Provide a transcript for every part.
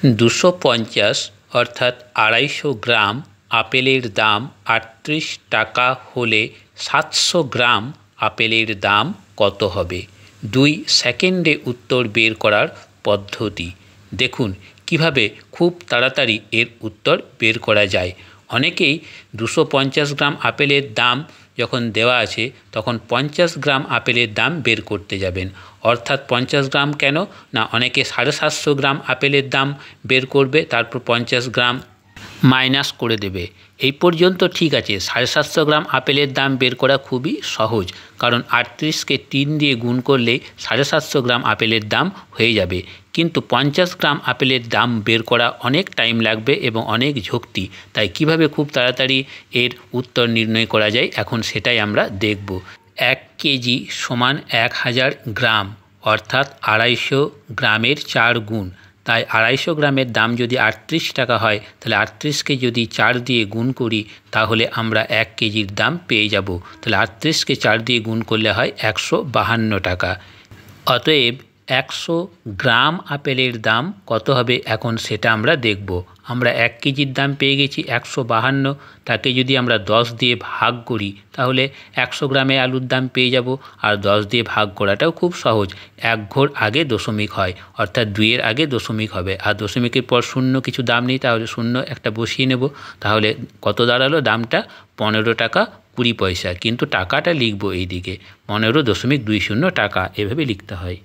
250 অর্থাৎ 250 গ্রাম আপেলের দাম 38 টাকা হলে 700 গ্রাম আপেলের দাম কত হবে? 2 সেকেন্ডে উত্তর বের করার পদ্ধতি। দেখুন কিভাবে খুব তাড়াতাড়ি এর উত্তর বের করা যায়। অনেকেই 250 গ্রাম আপেলের দাম যখন দেওয়া আছে তখন 50 গ্রাম আপেলের দাম বের করতে যাবেন। অর্থাৎ 50 গ্রাম কেন না, অনেকে 750 গ্রাম আপেলের দাম বের করবে, তারপর 50 গ্রাম মাইনাস করে দেবে। এই পর্যন্ত ঠিক আছে। 750 গ্রাম আপেলের দাম বের করা খুবই সহজ, কারণ 38কে 3 দিয়ে গুণ করলেই 750 গ্রাম আপেলের দাম হয়ে যাবে। কিন্তু 50 গ্রাম আপেলের দাম বের করা অনেক টাইম লাগবে এবং অনেক ঝক্তি। তাই কিভাবে খুব তাড়াতাড়ি এর উত্তর নির্ণয় করা যায় এখন সেটাই আমরা দেখব। 1 কেজি সমান 1000 গ্রাম, অর্থাৎ 250 গ্রামের 4 গুণ। তাই 250 গ্রামের দাম যদি 38 টাকা হয়, তাহলে 38কে যদি 4 দিয়ে গুণ করি তাহলে আমরা 1 কেজির দাম পেয়ে যাব। তাহলে 38কে 4 দিয়ে গুণ করলে হয় 152 টাকা। অতএব 100 গ্রাম আপেলের দাম কত হবে এখন সেটা আমরা দেখব। আমরা 1 কেজির দাম পেয়ে গেছি 152, তাকে যদি আমরা 10 দিয়ে ভাগ করি তাহলে 100 গ্রামে আলুর দাম পেয়ে যাব। আর 10 দিয়ে ভাগ করাটাও খুব সহজ। 1 ঘর আগে দশমিক হয়, অর্থাৎ 2-এর আগে দশমিক হবে। আর দশমিকের পর শূন্য কিছু দাম নেই, তাহলে শূন্য একটা বসিয়ে নেব। তাহলে কত দাঁড়ালো? দামটা 15 টাকা 20 পয়সা। কিন্তু টাকাটা লিখব এইদিকে 15.20 টাকা, এভাবে লিখতে হয়।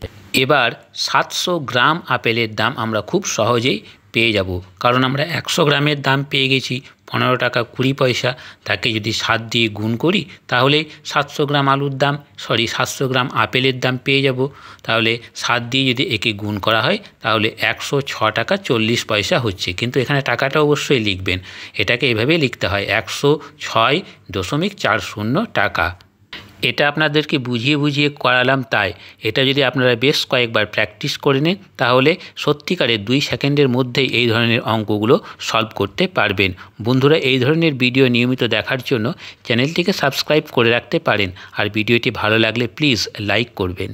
এবার 700 গ্রাম আপেলের দাম আমরা খুব সহজেই পেয়ে যাব, কারণ আমরা 100 গ্রামের দাম পেয়ে গেছি 15 টাকা 20 পয়সা। তাকে যদি 7 দিয়ে গুণ করি তাহলে 700 গ্রাম আলুর দাম 700 গ্রাম আপেলের দাম পেয়ে যাব। তাহলে 7 দিয়ে যদি একে গুণ করা হয় তাহলে 106 টাকা 40 পয়সা হচ্ছে। কিন্তু এখানে টাকাটা অবশ্যই লিখবেন, এটাকে এভাবে লিখতে হয় 106.40 টাকা। এটা আপনাদেরকে বুঝিয়ে বুঝিয়ে করালাম, তাই এটা যদি আপনারা বেশ কয়েকবার প্র্যাকটিস করে নেন তাহলে সত্যিকারের 2 সেকেন্ডের মধ্যেই এই ধরনের অঙ্কগুলো সলভ করতে পারবেন। বন্ধুরা, এই ধরনের ভিডিও নিয়মিত দেখার জন্য চ্যানেলটিকে সাবস্ক্রাইব করে রাখতে পারেন। আর ভিডিওটি ভালো লাগলে প্লিজ লাইক করবেন।